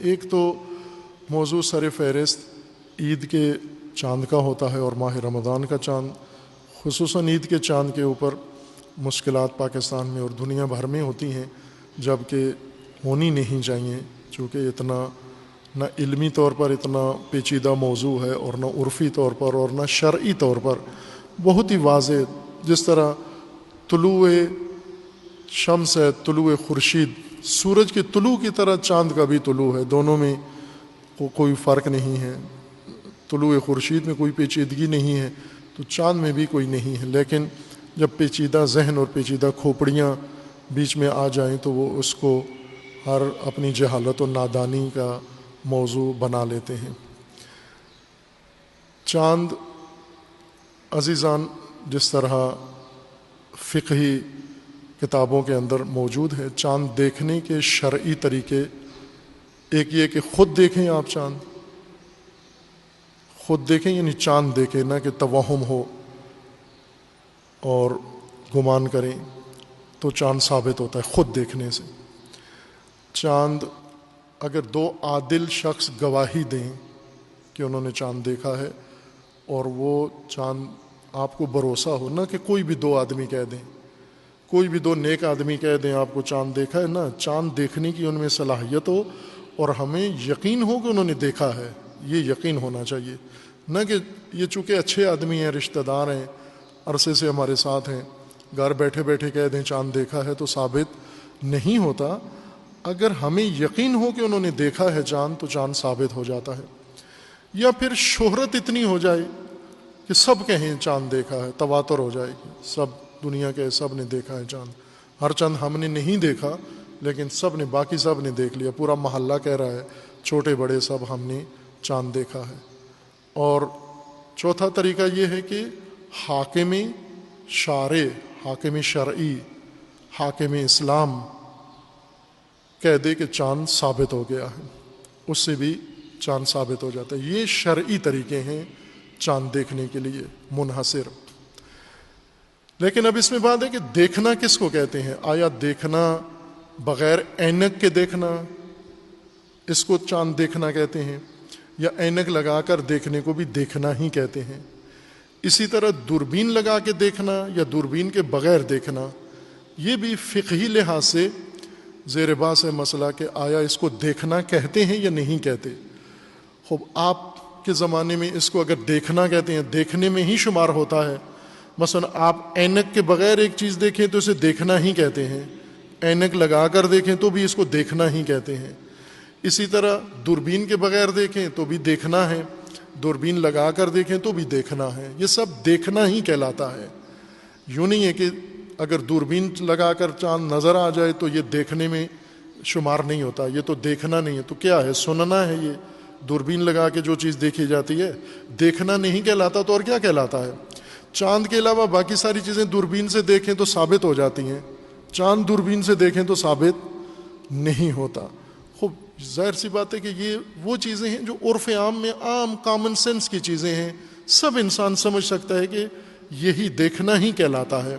ایک تو موضوع سر فہرست عید کے چاند کا ہوتا ہے اور ماہ رمضان کا چاند، خصوصاً عید کے چاند کے اوپر مشکلات پاکستان میں اور دنیا بھر میں ہوتی ہیں، جب کہ ہونی نہیں چاہیے، چونکہ اتنا نہ علمی طور پر اتنا پیچیدہ موضوع ہے اور نہ عرفی طور پر اور نہ شرعی طور پر بہت ہی واضح، جس طرح طلوع شمس ہے، طلوع خورشید، سورج کے طلوع کی طرح چاند کا بھی طلوع ہے، دونوں میں کوئی فرق نہیں ہے، طلوع خورشید میں کوئی پیچیدگی نہیں ہے تو چاند میں بھی کوئی نہیں ہے، لیکن جب پیچیدہ ذہن اور پیچیدہ کھوپڑیاں بیچ میں آ جائیں تو وہ اس کو ہر اپنی جہالت و نادانی کا موضوع بنا لیتے ہیں۔ چاند عزیزان جس طرح فقہی کتابوں کے اندر موجود ہے، چاند دیکھنے کے شرعی طریقے، ایک یہ کہ خود دیکھیں، آپ چاند خود دیکھیں، یعنی چاند دیکھیں، نہ کہ توہم ہو اور گمان کریں تو چاند ثابت ہوتا ہے خود دیکھنے سے۔ چاند اگر دو عادل شخص گواہی دیں کہ انہوں نے چاند دیکھا ہے اور وہ چاند آپ کو بھروسہ ہو، نہ کہ کوئی بھی دو آدمی کہہ دیں، کوئی بھی دو نیک آدمی کہہ دیں آپ کو چاند دیکھا ہے، نہ، چاند دیکھنے کی ان میں صلاحیت ہو اور ہمیں یقین ہو کہ انہوں نے دیکھا ہے، یہ یقین ہونا چاہیے، نہ کہ یہ چونکہ اچھے آدمی ہیں، رشتہ دار ہیں، عرصے سے ہمارے ساتھ ہیں، گھر بیٹھے بیٹھے کہہ دیں چاند دیکھا ہے تو ثابت نہیں ہوتا۔ اگر ہمیں یقین ہو کہ انہوں نے دیکھا ہے چاند تو چاند ثابت ہو جاتا ہے۔ یا پھر شہرت اتنی ہو جائے کہ سب کہیں چاند دیکھا ہے، تواتر ہو جائے گی، سب دنیا کے سب نے دیکھا ہے چاند، ہر چند ہم نے نہیں دیکھا لیکن سب نے، باقی سب نے دیکھ لیا، پورا محلہ کہہ رہا ہے، چھوٹے بڑے سب ہم نے چاند دیکھا ہے۔ اور چوتھا طریقہ یہ ہے کہ حاکم شارع، حاکم شرعی، حاکم اسلام کہہ دے کہ چاند ثابت ہو گیا ہے، اس سے بھی چاند ثابت ہو جاتا ہے۔ یہ شرعی طریقے ہیں چاند دیکھنے کے لیے منحصر۔ لیکن اب اس میں بات ہے کہ دیکھنا کس کو کہتے ہیں؟ آیا دیکھنا بغیر اینک کے دیکھنا، اس کو چاند دیکھنا کہتے ہیں، یا اینک لگا کر دیکھنے کو بھی دیکھنا ہی کہتے ہیں؟ اسی طرح دوربین لگا کے دیکھنا یا دوربین کے بغیر دیکھنا، یہ بھی فقہی لحاظ سے زیر بحث ہے مسئلہ کہ آیا اس کو دیکھنا کہتے ہیں یا نہیں کہتے۔ خوب آپ کے زمانے میں اس کو اگر دیکھنا کہتے ہیں، دیکھنے میں ہی شمار ہوتا ہے۔ مثلا آپ اینک کے بغیر ایک چیز دیکھیں تو اسے دیکھنا ہی کہتے ہیں، اینک لگا کر دیکھیں تو بھی اس کو دیکھنا ہی کہتے ہیں۔ اسی طرح دوربین کے بغیر دیکھیں تو بھی دیکھنا ہے، دوربین لگا کر دیکھیں تو بھی دیکھنا ہے، یہ سب دیکھنا ہی کہلاتا ہے۔ یوں نہیں ہے کہ اگر دوربین لگا کر چاند نظر آ جائے تو یہ دیکھنے میں شمار نہیں ہوتا، یہ تو دیکھنا نہیں ہے، تو کیا ہے؟ سننا ہے۔ یہ دوربین لگا کے جو چیز دیکھی جاتی ہے دیکھنا نہیں کہلاتا تو اور کیا کہلاتا ہے؟ چاند کے علاوہ باقی ساری چیزیں دوربین سے دیکھیں تو ثابت ہو جاتی ہیں، چاند دوربین سے دیکھیں تو ثابت نہیں ہوتا۔ خوب ظاہر سی بات ہے کہ یہ وہ چیزیں ہیں جو عرف عام میں عام کامن سینس کی چیزیں ہیں، سب انسان سمجھ سکتا ہے کہ یہی دیکھنا ہی کہلاتا ہے۔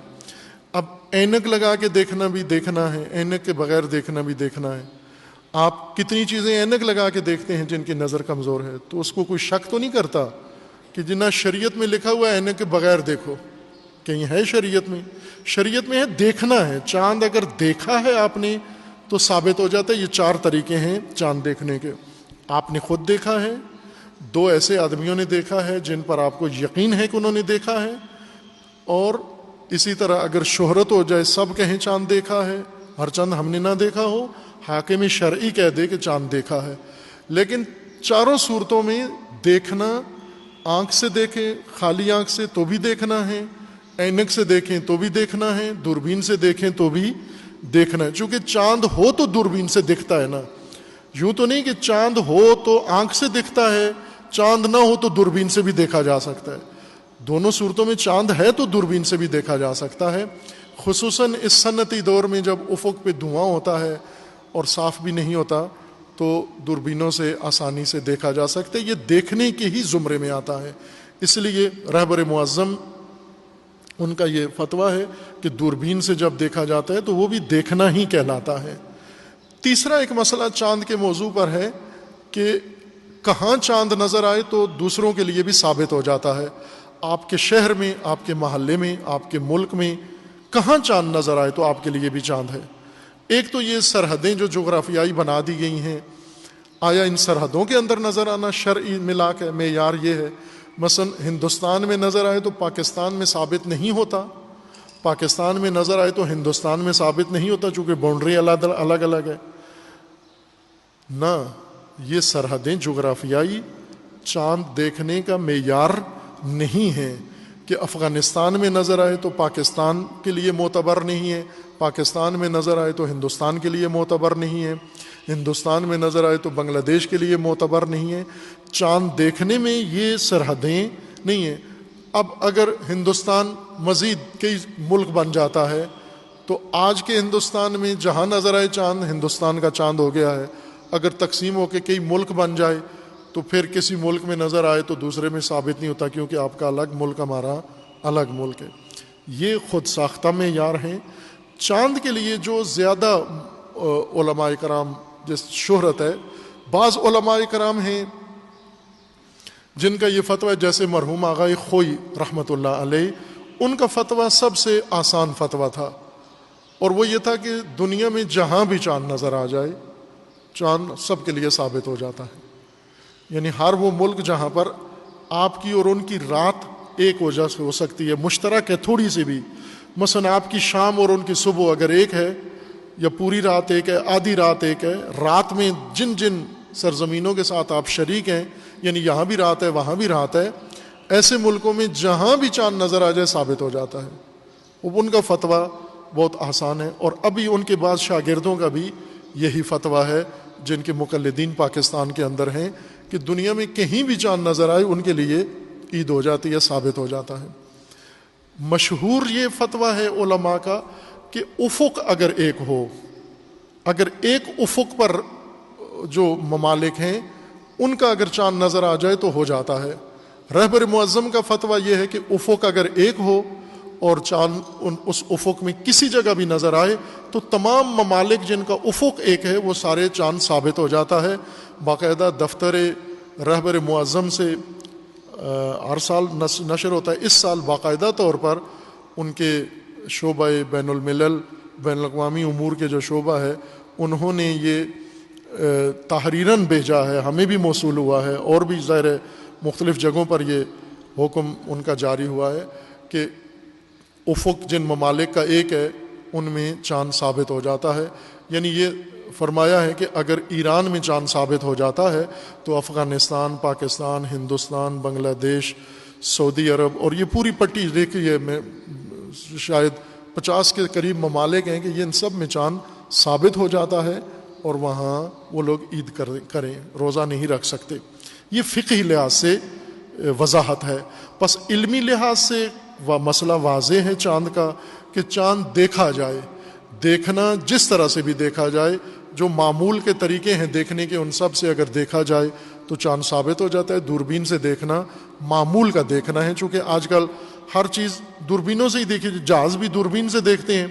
اب اینک لگا کے دیکھنا بھی دیکھنا ہے، اینک کے بغیر دیکھنا بھی دیکھنا ہے۔ آپ کتنی چیزیں اینک لگا کے دیکھتے ہیں جن کی نظر کمزور ہے، تو اس کو کوئی شک تو نہیں کرتا کہ جنہیں شریعت میں لکھا ہوا ہے اینک کے بغیر دیکھو، کہیں ہے شریعت میں؟ شریعت میں ہے دیکھنا ہے۔ چاند اگر دیکھا ہے آپ نے تو ثابت ہو جاتا ہے۔ یہ چار طریقے ہیں چاند دیکھنے کے۔ آپ نے خود دیکھا ہے، دو ایسے آدمیوں نے دیکھا ہے جن پر آپ کو یقین ہے کہ انہوں نے دیکھا ہے، اور اسی طرح اگر شہرت ہو جائے، سب کہیں چاند دیکھا ہے، ہر چند ہم نے نہ دیکھا ہو، حاکم شرعی کہہ دے کہ چاند دیکھا ہے۔ لیکن چاروں صورتوں میں دیکھنا، آنکھ سے دیکھیں، خالی آنکھ سے تو بھی دیکھنا ہے، اینک سے دیکھیں تو بھی دیکھنا ہے، دوربین سے دیکھیں تو بھی دیکھنا ہے۔ چونکہ چاند ہو تو دوربین سے دکھتا ہے نا، یوں تو نہیں کہ چاند ہو تو آنکھ سے دکھتا ہے، چاند نہ ہو تو دوربین سے بھی دیکھا جا سکتا ہے۔ دونوں صورتوں میں چاند ہے تو دوربین سے بھی دیکھا جا سکتا ہے، خصوصاً اس صنعتی دور میں جب افق پہ دھواں ہوتا ہے اور صاف بھی نہیں ہوتا تو دوربینوں سے آسانی سے دیکھا جا سکتا ہے۔ یہ دیکھنے کے ہی زمرے میں آتا ہے، اس لیے رہبر معظم ان کا یہ فتویٰ ہے کہ دوربین سے جب دیکھا جاتا ہے تو وہ بھی دیکھنا ہی کہلاتا ہے۔ تیسرا ایک مسئلہ چاند کے موضوع پر ہے کہ کہاں چاند نظر آئے تو دوسروں کے لیے بھی ثابت ہو جاتا ہے. آپ کے شہر میں، آپ کے محلے میں، آپ کے ملک میں کہاں چاند نظر آئے تو آپ کے لیے بھی چاند ہے. ایک تو یہ سرحدیں جو جغرافیائی بنا دی گئی ہیں، آیا ان سرحدوں کے اندر نظر آنا شرعی ملاک ہے، معیار یہ ہے. مثلا ہندوستان میں نظر آئے تو پاکستان میں ثابت نہیں ہوتا، پاکستان میں نظر آئے تو ہندوستان میں ثابت نہیں ہوتا، چونکہ باؤنڈری الگ الگ ہے. نہ، یہ سرحدیں جغرافیائی چاند دیکھنے کا معیار نہیں ہے کہ افغانستان میں نظر آئے تو پاکستان کے لیے معتبر نہیں ہے، پاکستان میں نظر آئے تو ہندوستان کے لیے معتبر نہیں ہے، ہندوستان میں نظر آئے تو بنگلہ دیش کے لیے معتبر نہیں ہے. چاند دیکھنے میں یہ سرحدیں نہیں ہیں. اب اگر ہندوستان مزید کئی ملک بن جاتا ہے تو آج کے ہندوستان میں جہاں نظر آئے چاند ہندوستان کا چاند ہو گیا ہے. اگر تقسیم ہو کے کئی ملک بن جائے تو پھر کسی ملک میں نظر آئے تو دوسرے میں ثابت نہیں ہوتا، کیونکہ آپ کا الگ ملک، ہمارا الگ ملک ہے. یہ خود ساختہ معیار ہیں. چاند کے لیے جو زیادہ علماء کرام جس شہرت ہے، بعض علماء کرام ہیں جن کا یہ فتویٰ، جیسے مرحوم آغا خوئی رحمۃ اللہ علیہ، ان کا فتویٰ سب سے آسان فتویٰ تھا، اور وہ یہ تھا کہ دنیا میں جہاں بھی چاند نظر آ جائے چاند سب کے لیے ثابت ہو جاتا ہے. یعنی ہر وہ ملک جہاں پر آپ کی اور ان کی رات ایک وجہ سے ہو سکتی ہے، مشترک ہے تھوڑی سی بھی، مثلا آپ کی شام اور ان کی صبح اگر ایک ہے، یا پوری رات ایک ہے، آدھی رات ایک ہے، رات میں جن جن سرزمینوں کے ساتھ آپ شریک ہیں، یعنی یہاں بھی رات ہے وہاں بھی رات ہے، ایسے ملکوں میں جہاں بھی چاند نظر آ جائے ثابت ہو جاتا ہے. ان کا فتویٰ بہت آسان ہے، اور ابھی ان کے بعض شاگردوں کا بھی یہی فتویٰ ہے جن کے مقلدین پاکستان کے اندر ہیں، کہ دنیا میں کہیں بھی چاند نظر آئے ان کے لیے عید ہو جاتی ہے، ثابت ہو جاتا ہے. مشہور یہ فتویٰ ہے علماء کا کہ افق اگر ایک ہو، اگر ایک افق پر جو ممالک ہیں ان کا اگر چاند نظر آ جائے تو ہو جاتا ہے. رہبر معظم کا فتویٰ یہ ہے کہ افق اگر ایک ہو اور چاند اس افق میں کسی جگہ بھی نظر آئے تو تمام ممالک جن کا افق ایک ہے وہ سارے چاند ثابت ہو جاتا ہے. باقاعدہ دفتر رہبر معظم سے ہر سال نشر ہوتا ہے. اس سال باقاعدہ طور پر ان کے شعبہ بین الملل بین الاقوامی امور کے جو شعبہ ہے انہوں نے یہ تحریراً بھیجا ہے، ہمیں بھی موصول ہوا ہے، اور بھی ظاہر مختلف جگہوں پر یہ حکم ان کا جاری ہوا ہے کہ افق جن ممالک کا ایک ہے ان میں چاند ثابت ہو جاتا ہے. یعنی یہ فرمایا ہے کہ اگر ایران میں چاند ثابت ہو جاتا ہے تو افغانستان، پاکستان، ہندوستان، بنگلہ دیش، سعودی عرب، اور یہ پوری پٹی دیکھیے میں شاید 50 کے قریب ممالک ہیں کہ یہ ان سب میں چاند ثابت ہو جاتا ہے، اور وہاں وہ لوگ عید کریں، روزہ نہیں رکھ سکتے. یہ فقہی لحاظ سے وضاحت ہے. پس علمی لحاظ سے مسئلہ واضح ہے چاند کا کہ چاند دیکھا جائے، دیکھنا جس طرح سے بھی دیکھا جائے، جو معمول کے طریقے ہیں دیکھنے کے ان سب سے اگر دیکھا جائے تو چاند ثابت ہو جاتا ہے. دوربین سے دیکھنا معمول کا دیکھنا ہے، چونکہ آج کل ہر چیز دوربینوں سے ہی دیکھی، جہاز بھی دوربین سے دیکھتے ہیں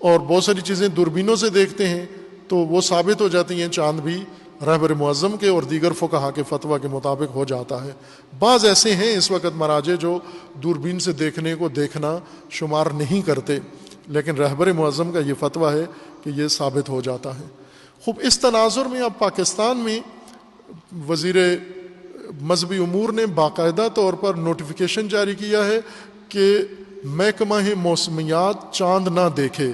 اور بہت ساری چیزیں دوربینوں سے دیکھتے ہیں، تو وہ ثابت ہو جاتی ہیں. چاند بھی رہبر معظم کے اور دیگر فقہا کے فتویٰ کے مطابق ہو جاتا ہے. بعض ایسے ہیں اس وقت مراجع جو دوربین سے دیکھنے کو دیکھنا شمار نہیں کرتے، لیکن رہبر معظم کا یہ فتویٰ ہے کہ یہ ثابت ہو جاتا ہے. خوب اس تناظر میں اب پاکستان میں وزیر مذہبی امور نے باقاعدہ طور پر نوٹیفیکیشن جاری کیا ہے کہ محکمہ موسمیات چاند نہ دیکھے.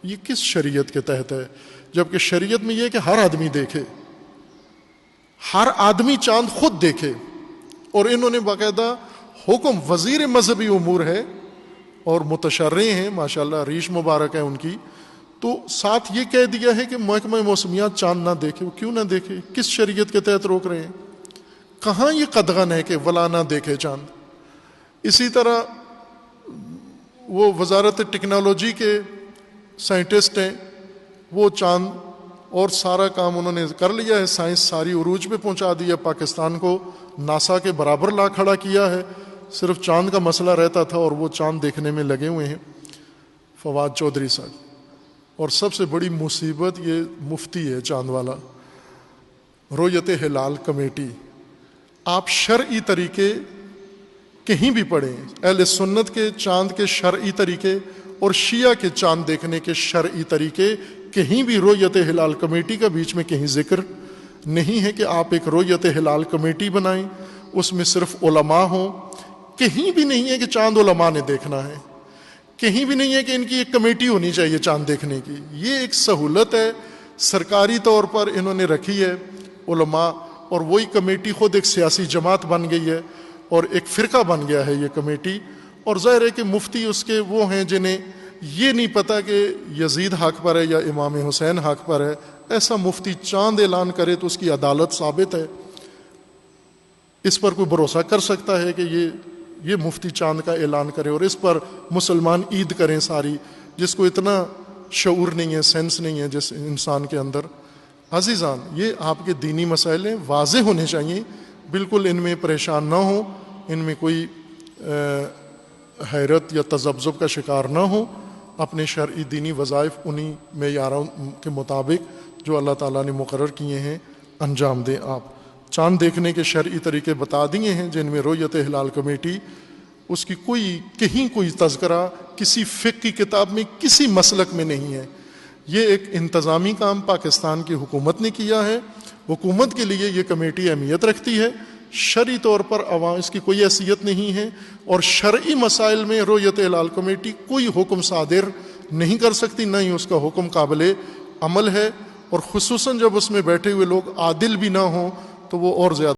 یہ کس شریعت کے تحت ہے؟ جبکہ شریعت میں یہ ہے کہ ہر آدمی دیکھے، ہر آدمی چاند خود دیکھے. اور انہوں نے باقاعدہ حکم، وزیر مذہبی امور ہے اور متشرع ہیں ماشاءاللہ، ریش مبارک ہے ان کی، تو ساتھ یہ کہہ دیا ہے کہ محکمہ موسمیات چاند نہ دیکھے. وہ کیوں نہ دیکھے؟ کس شریعت کے تحت روک رہے ہیں؟ کہاں یہ قدغن ہے کہ ولا نہ دیکھے چاند؟ اسی طرح وہ وزارت ٹیکنالوجی کے سائنٹسٹ ہیں، وہ چاند اور سارا کام انہوں نے کر لیا ہے، سائنس ساری عروج پہ پہنچا دیا، پاکستان کو ناسا کے برابر لا کھڑا کیا ہے. صرف چاند کا مسئلہ رہتا تھا اور وہ چاند دیکھنے میں لگے ہوئے ہیں فواد چودھری صاحب. اور سب سے بڑی مصیبت یہ مفتی ہے چاند والا، رویت ہلال کمیٹی، آپ شرعی طریقے کہیں بھی پڑھیں، اہل سنت کے چاند کے شرعی طریقے اور شیعہ کے چاند دیکھنے کے شرعی طریقے، کہیں بھی رویت ہلال کمیٹی کا بیچ میں کہیں ذکر نہیں ہے کہ آپ ایک رویت ہلال کمیٹی بنائیں، اس میں صرف علماء ہوں۔ کہیں بھی نہیں ہے کہ چاند علماء نے دیکھنا ہے، کہیں بھی نہیں ہے کہ ان کی ایک کمیٹی ہونی چاہیے چاند دیکھنے کی۔ یہ ایک سہولت ہے سرکاری طور پر انہوں نے رکھی ہے علماء، اور وہی کمیٹی خود ایک سیاسی جماعت بن گئی ہے اور ایک فرقہ بن گیا ہے یہ کمیٹی۔ اور ظاہر ہے کہ مفتی اس کے وہ ہیں جنہیں یہ نہیں پتہ کہ یزید حق پر ہے یا امام حسین حق پر ہے۔ ایسا مفتی چاند اعلان کرے تو اس کی عدالت ثابت ہے، اس پر کوئی بھروسہ کر سکتا ہے کہ یہ مفتی چاند کا اعلان کرے اور اس پر مسلمان عید کریں ساری، جس کو اتنا شعور نہیں ہے، سینس نہیں ہے جس انسان کے اندر۔ عزیزان، یہ آپ کے دینی مسائل ہیں، واضح ہونے چاہیے، بالکل ان میں پریشان نہ ہوں، ان میں کوئی حیرت یا تذبذب کا شکار نہ ہوں، اپنے شرعی دینی وظائف انہی معیاروں کے مطابق جو اللہ تعالیٰ نے مقرر کیے ہیں انجام دیں۔ آپ چاند دیکھنے کے شرعی طریقے بتا دیے ہیں جن میں رویت ہلال کمیٹی، اس کی کہیں کوئی تذکرہ کسی فقہ کی کتاب میں کسی مسلک میں نہیں ہے۔ یہ ایک انتظامی کام پاکستان کی حکومت نے کیا ہے، حکومت کے لیے یہ کمیٹی اہمیت رکھتی ہے، شرعی طور پر عوام اس کی کوئی حیثیت نہیں ہے، اور شرعی مسائل میں رویت ہلال کمیٹی کوئی حکم صادر نہیں کر سکتی، نہ ہی اس کا حکم قابل عمل ہے، اور خصوصاً جب اس میں بیٹھے ہوئے لوگ عادل بھی نہ ہوں تو وہ اور زیادہ